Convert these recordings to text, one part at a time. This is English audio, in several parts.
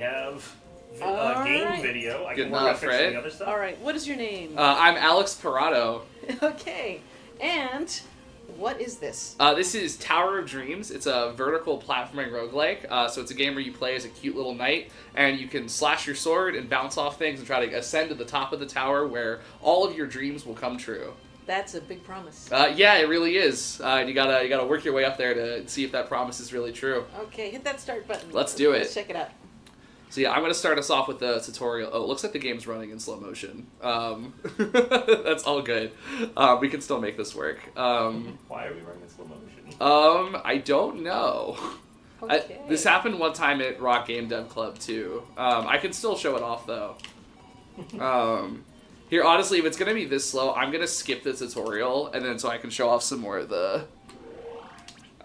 have All game video. I can Good work on enough, fixing right? the other stuff. All right, what is your name? I'm Alex Parado. Okay, and what is this? This is Tower of Dreams. It's a vertical platforming roguelike. So it's a game where you play as a cute little knight, and you can slash your sword and bounce off things and try to ascend to the top of the tower where all of your dreams will come true. That's a big promise. Yeah, it really is. You gotta work your way up there to see if that promise is really true. Okay, hit that start button. Let's do it. Let's check it out. So yeah, I'm going to start us off with the tutorial. Oh, it looks like the game's running in slow motion. That's all good. We can still make this work. Why are we running in slow motion? I don't know. Okay. This happened one time at Rock Game Dev Club too. I can still show it off though. Here, honestly, if it's going to be this slow, I'm going to skip the tutorial, and then so I can show off some more of the...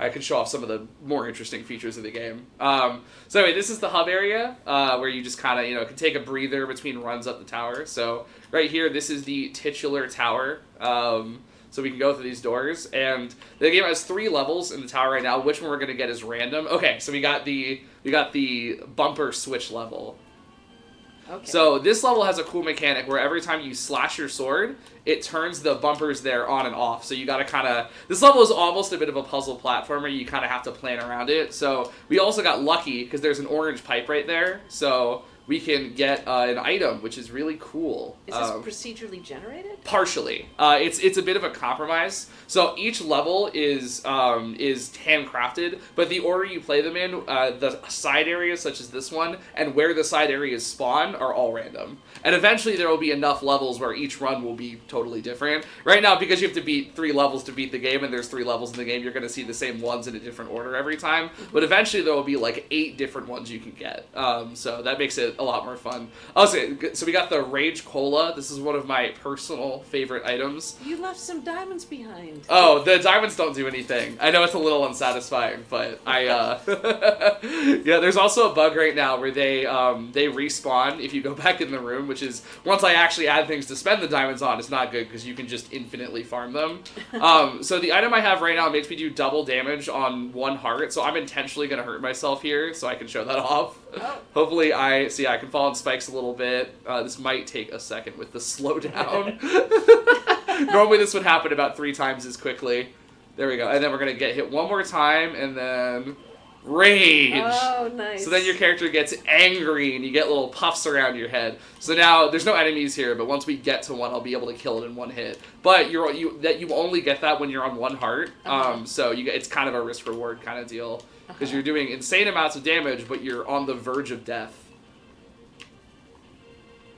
I can show off some of the more interesting features of the game. So anyway, this is the hub area where you just kind of, can take a breather between runs up the tower. So right here, this is the titular tower. So we can go through these doors. And the game has 3 levels in the tower right now. Which one we're going to get is random. Okay, so we got the bumper switch level. Okay. So this level has a cool mechanic where every time you slash your sword, it turns the bumpers there on and off. So you gotta this level is almost a bit of a puzzle platformer. You kind of have to plan around it. So we also got lucky because there's an orange pipe right there. So we can get an item, which is really cool. Is this procedurally generated? Partially. It's a bit of a compromise. So each level is handcrafted, but the order you play them in, the side areas such as this one, and where the side areas spawn are all random. And eventually there will be enough levels where each run will be totally different. Right now, because you have to beat 3 levels to beat the game, and there's 3 levels in the game, you're going to see the same ones in a different order every time. But eventually there will be like 8 different ones you can get. So that makes it a lot more fun. So we got the Rage Cola. This is one of my personal favorite items. You left some diamonds behind. Oh, the diamonds don't do anything. I know it's a little unsatisfying, but yeah, there's also a bug right now where they respawn if you go back in the room, which is, once I actually add things to spend the diamonds on, it's not good because you can just infinitely farm them. So the item I have right now makes me do double damage on 1 heart, so I'm intentionally going to hurt myself here so I can show that off. Oh. Hopefully I can fall on spikes a little bit. This might take a second with the slowdown. Normally this would happen about 3 times as quickly. There we go. And then we're going to get hit 1 more time, and then rage. Oh, nice. So then your character gets angry, and you get little puffs around your head. So now, there's no enemies here, but once we get to one, I'll be able to kill it in 1 hit. But you only get that when you're on 1 heart. So it's kind of a risk-reward kind of deal. Because you're doing insane amounts of damage, but you're on the verge of death.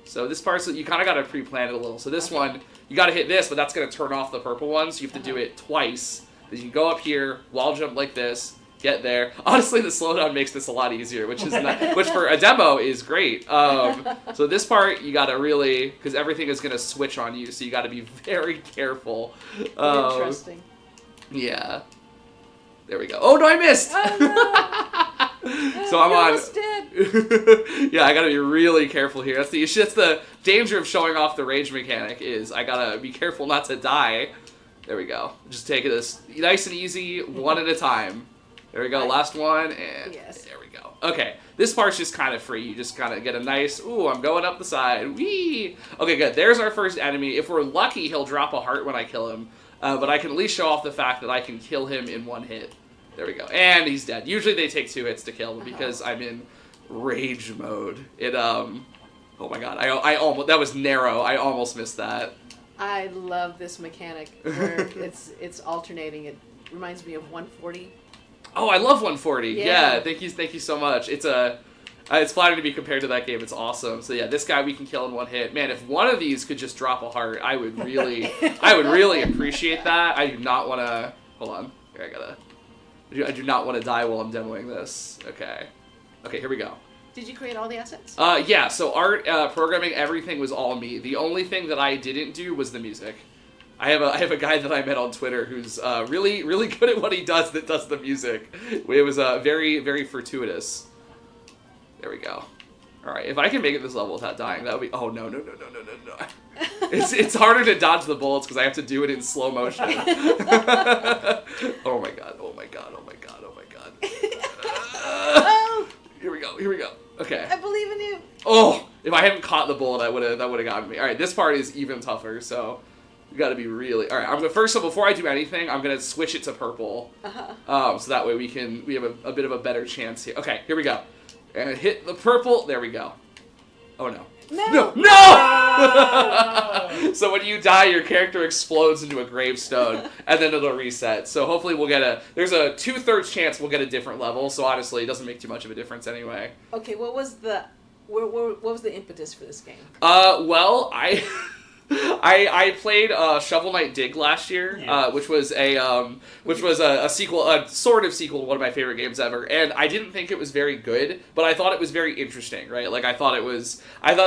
So this part, so you kind of got to pre-plan it a little. So this one, you got to hit this, but that's going to turn off the purple one, so you have to do it twice. Then you go up here, wall jump like this, get there. Honestly, the slowdown makes this a lot easier, which for a demo is great. So this part, you got to really, because everything is going to switch on you, so you got to be very careful. Interesting. Yeah. There we go. Oh, no, I missed! Oh, no. So I'm on... Almost dead. Yeah, I gotta be really careful here. That's the issue. That's the danger of showing off the rage mechanic, is I gotta be careful not to die. There we go. Just take this nice and easy, 1 at a time. There we go. Last one, and there we go. Okay, this part's just kind of free. You just kind of get a nice, ooh, I'm going up the side. Whee! Okay, good. There's our first enemy. If we're lucky, he'll drop a heart when I kill him. But I can at least show off the fact that I can kill him in 1 hit. There we go. And he's dead. Usually they take 2 hits to kill, but because I'm in rage mode, oh my god, I almost, that was narrow. I almost missed that. I love this mechanic where it's alternating. It reminds me of 140. Oh, I love 140. Yeah. Thank you so much. It's flattering to be compared to that game. It's awesome. So yeah, this guy we can kill in 1 hit. Man, if one of these could just drop a heart, I would really appreciate that. I do not want to. Hold on. Here, I do not want to die while I'm demoing this. Okay, here we go. Did you create all the assets? Yeah. So art, programming, everything was all me. The only thing that I didn't do was the music. I have a guy that I met on Twitter who's really good at what he does. That does the music. It was very very fortuitous. There we go. All right, if I can make it this level without dying, that would be... Oh, no. It's harder to dodge the bullets because I have to do it in slow motion. Oh my god. Here we go. Okay. I believe bullet that would have gotten me. All right, this part is even tougher, so you got to be really. All right, I'm gonna first. So before I do anything, I'm gonna switch it to purple. So that way we have a bit of a better chance here. Okay, here we go. And hit the purple. There we go. Oh no. No! No! So when you die, your character explodes into a gravestone, and then it'll reset. So hopefully we'll get there's a 2/3 chance we'll get a different level, so honestly, it doesn't make too much of a difference anyway. Okay, what was the impetus for this game? Well, I played Shovel Knight Dig last year, which was a sequel, a sort of sequel to one of my favorite games ever, and I didn't think it was very good, but I thought it was very interesting, right? Like I thought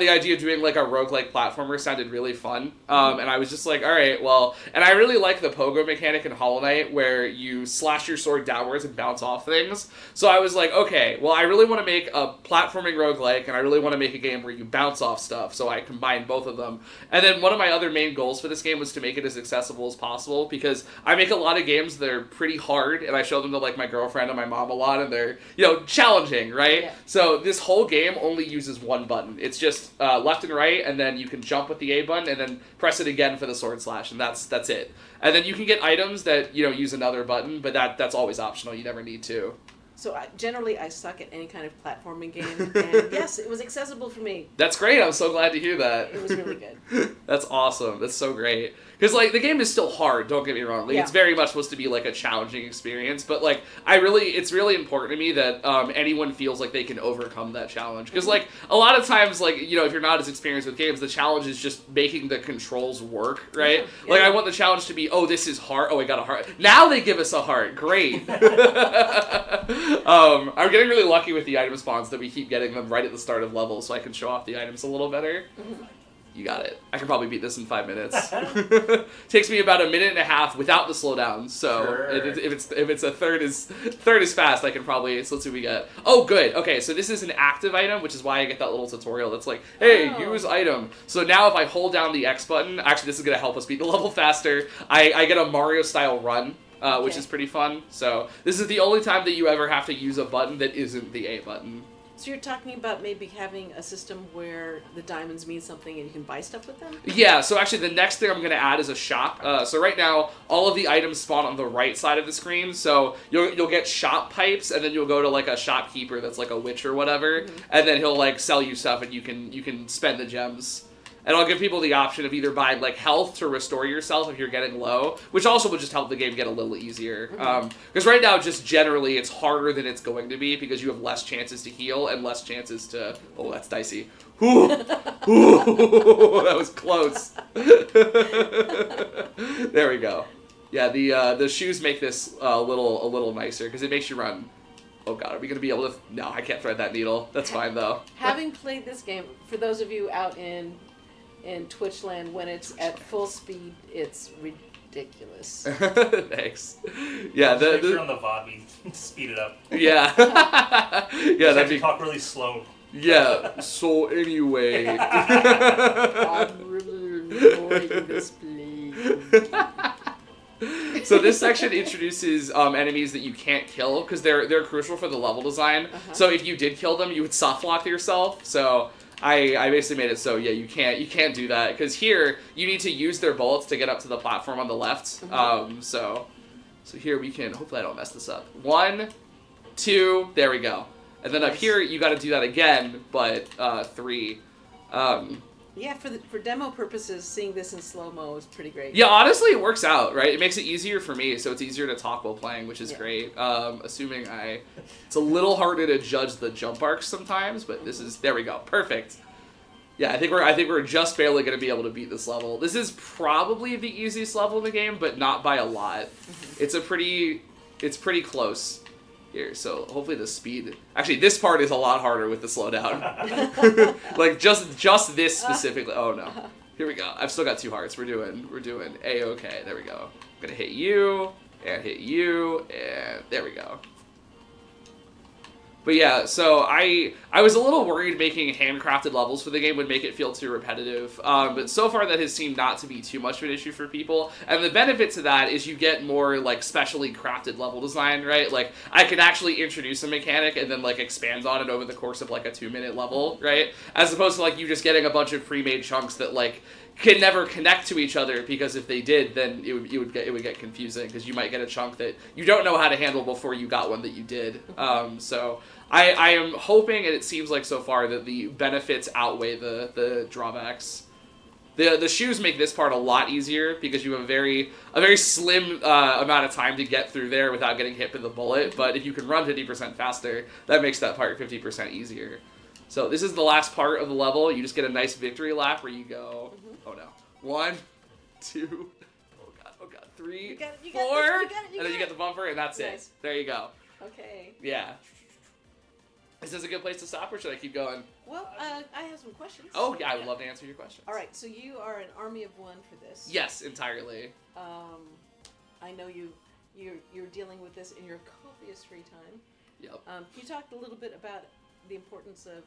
the idea of doing like a roguelike platformer sounded really fun, and I was just like, all right, well, and I really like the pogo mechanic in Hollow Knight where you slash your sword downwards and bounce off things. So I was like, okay, well, I really want to make a platforming roguelike, and I really want to make a game where you bounce off stuff. So I combined both of them, and then one of my other main goals for this game was to make it as accessible as possible, because I make a lot of games that are pretty hard, and I show them to like my girlfriend and my mom a lot, and they're, challenging, right? Yeah. So this whole game only uses one button. It's just left and right, and then you can jump with the A button, and then press it again for the sword slash, and that's it. And then you can get items that, use another button, but that's always optional. You never need to. So generally, I suck at any kind of platforming game, and yes, it was accessible for me. That's great. I'm so glad to hear that. It was really good. That's awesome. That's so great. Because, the game is still hard, don't get me wrong. It's very much supposed to be, a challenging experience. But, it's really important to me that anyone feels like they can overcome that challenge. Because, a lot of times, if you're not as experienced with games, the challenge is just making the controls work, right? Yeah. I want the challenge to be, oh, this is hard. Oh, I got a heart. Now they give us a heart. Great. I'm getting really lucky with the item spawns that we keep getting them right at the start of levels, so I can show off the items a little better. Mm-hmm. You got it. I can probably beat this in 5 minutes. Takes me about a minute and a half without the slowdowns. So sure. if it's a third is fast, I can probably. So let's see what we get. Oh, good. Okay, so this is an active item, which is why I get that little tutorial that's like, hey, use item. So now if I hold down the X button, actually this is gonna help us beat the level faster. I get a Mario style run. Which is pretty fun. So this is the only time that you ever have to use a button that isn't the A button. So you're talking about maybe having a system where the diamonds mean something and you can buy stuff with them? Yeah, so actually the next thing I'm going to add is a shop. So right now, all of the items spawn on the right side of the screen. So you'll get shop pipes, and then you'll go to a shopkeeper that's a witch or whatever, and then he'll sell you stuff, and you can spend the gems. And I'll give people the option of either buying health to restore yourself if you're getting low, which also will just help the game get a little easier. Because right now, just generally, it's harder than it's going to be because you have less chances to heal and less chances to... Oh, that's dicey. Ooh. Ooh, that was close. There we go. Yeah, the shoes make this a little nicer because it makes you run. Oh god, are we going to be able to... No, I can't thread that needle. That's fine, though. Having played this game, for those of you out in Twitchland, when it's at full speed, it's ridiculous. Thanks. Yeah, make sure on the VOD we speed it up. Yeah. Yeah, that'd be... talk really slow. Yeah. So anyway. I'm really enjoying this play. So this section introduces enemies that you can't kill because they're crucial for the level design. So if you did kill them, you would soft lock yourself. So I basically made it so you can't do that because here you need to use their bullets to get up to the platform on the left. So here we can, hopefully I don't mess this up. 1, 2, there we go. And then up here you got to do that again, but 3. Yeah, for demo purposes, seeing this in slow-mo is pretty great. Yeah, honestly, it works out, right? It makes it easier for me, so it's easier to talk while playing, which is great. Assuming it's a little harder to judge the jump arcs sometimes, but there we go, perfect. Yeah, I think we're just barely going to be able to beat this level. This is probably the easiest level in the game, but not by a lot. It's pretty close. Here, so hopefully the speed... Actually, this part is a lot harder with the slowdown. just this specifically. Oh, no. Here we go. I've still got 2 hearts. We're doing A-okay. There we go. I'm going to hit you, and there we go. But yeah, so I was a little worried making handcrafted levels for the game would make it feel too repetitive. But so far that has seemed not to be too much of an issue for people. And the benefit to that is you get more like specially crafted level design, right? Like I can actually introduce a mechanic and then like expand on it over the course of like a 2-minute level, right? As opposed to like you just getting a bunch of pre-made chunks that like can never connect to each other, because if they did, then it would get confusing, because you might get a chunk that you don't know how to handle before you got one that you did. So I am hoping, and it seems like so far, that the benefits outweigh the drawbacks. The shoes make this part a lot easier because you have a very slim amount of time to get through there without getting hit with a bullet. But if you can run 50% faster, that makes that part 50% easier. So this is the last part of the level. You just get a nice victory lap where you go, oh no, 1, 2, oh god, 3, 4, and then you get the bumper, and that's it. There you go. Okay. Yeah. Is this a good place to stop, or should I keep going? Well, I have some questions. Oh yeah, I would love to answer your questions. All right, so you are an army of one for this. Yes, entirely. I know you're dealing with this in your copious free time. Yep. You talked a little bit about the importance of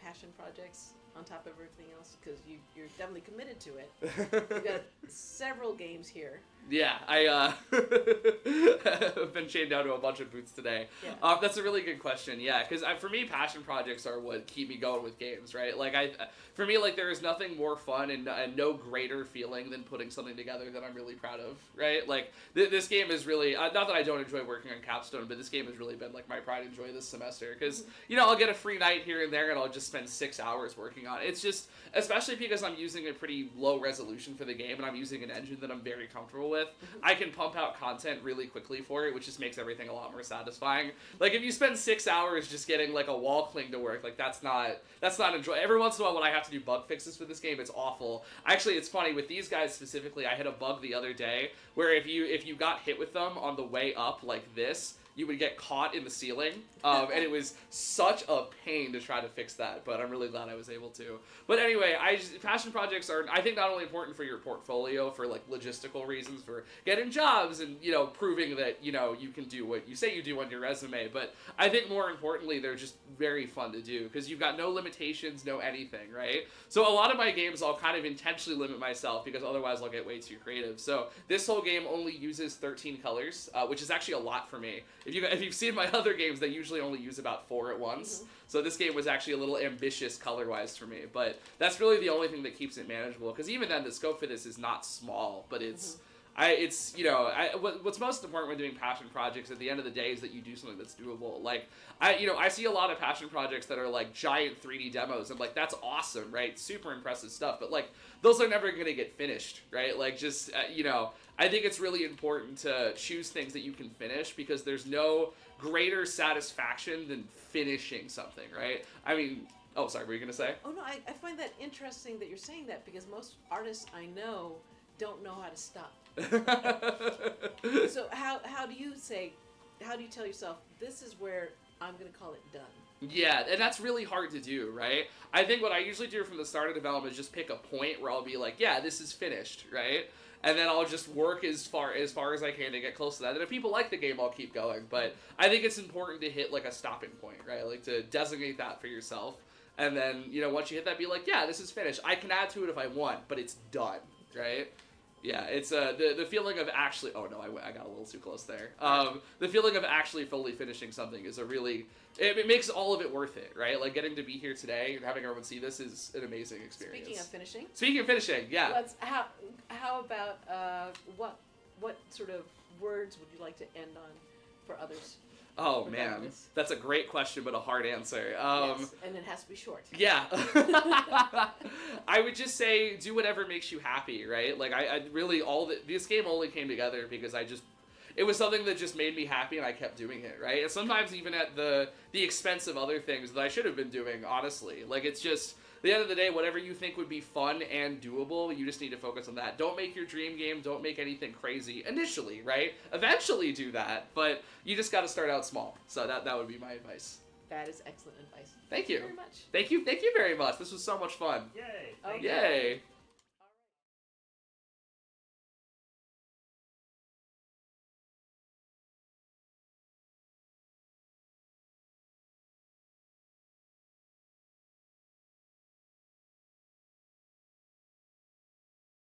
passion projects on top of everything else, because you're definitely committed to it. You've got several games here. Yeah, I've been chained down to a bunch of booths today. Yeah. That's a really good question. Yeah, because for me, passion projects are what keep me going with games, right? Like for me, like there is nothing more fun and no greater feeling than putting something together that I'm really proud of, right? Like this game is really not that I don't enjoy working on Capstone, but this game has really been like my pride and joy this semester, because I'll get a free night here and there, and I'll just spend 6 hours working on it. It's just, especially because I'm using a pretty low resolution for the game, and I'm using an engine that I'm very comfortable with, I can pump out content really quickly for it, which just makes everything a lot more satisfying. Like if you spend 6 hours just getting like a wall cling to work, like that's not enjoyable. Every once in a while when I have to do bug fixes for this game, it's awful. Actually, it's funny with these guys specifically. I hit a bug the other day where if you got hit with them on the way up like this, you would get caught in the ceiling, and it was such a pain to try to fix that, but I'm really glad I was able to. But anyway, passion projects are, I think, not only important for your portfolio for like logistical reasons, for getting jobs and, proving that, you can do what you say you do on your resume, but I think more importantly, they're just very fun to do, because you've got no limitations, no anything, right? So a lot of my games, I'll kind of intentionally limit myself, because otherwise I'll get way too creative. So this whole game only uses 13 colors, which is actually a lot for me. If you've seen my other games, they usually only use about 4 at once. So this game was actually a little ambitious color-wise for me. But that's really the only thing that keeps it manageable. Because even then, the scope for this is not small, but it's... what's most important when doing passion projects at the end of the day is that you do something that's doable. Like, I see a lot of passion projects that are like giant 3D demos, and like that's awesome, right? Super impressive stuff, but like those are never gonna get finished, right? Like just I think it's really important to choose things that you can finish, because there's no greater satisfaction than finishing something, right? I mean, oh, sorry, what were you gonna say? Oh no, I find that interesting that you're saying that, because most artists I know don't know how to stop. So how do you tell yourself, this is where I'm going to call it done? Yeah, and that's really hard to do, right? I think what I usually do from the start of development is just pick a point where I'll be like, yeah, this is finished, right? And then I'll just work as far as I can to get close to that. And if people like the game, I'll keep going. But I think it's important to hit like a stopping point, right? Like to designate that for yourself. And then, once you hit that, be like, yeah, this is finished. I can add to it if I want, but it's done, right? Yeah, it's the feeling of actually... Oh, no, I got a little too close there. The feeling of actually fully finishing something is a really... It makes all of it worth it, right? Like, getting to be here today and having everyone see this is an amazing experience. Speaking of finishing, yeah. How about... what sort of words would you like to end on for others? Oh, man. That's a great question, but a hard answer. Yes, and it has to be short. Yeah. I would just say, do whatever makes you happy, right? Like, I really, this game only came together because it was something that just made me happy, and I kept doing it, right? And sometimes even at the expense of other things that I should have been doing, honestly. Like, it's just... At the end of the day, whatever you think would be fun and doable, you just need to focus on that. Don't make your dream game. Don't make anything crazy initially, right? Eventually do that, but you just got to start out small. So that would be my advice. That is excellent advice. Thank you Very much. Thank you very much. This was so much fun. Yay. Okay. Yay.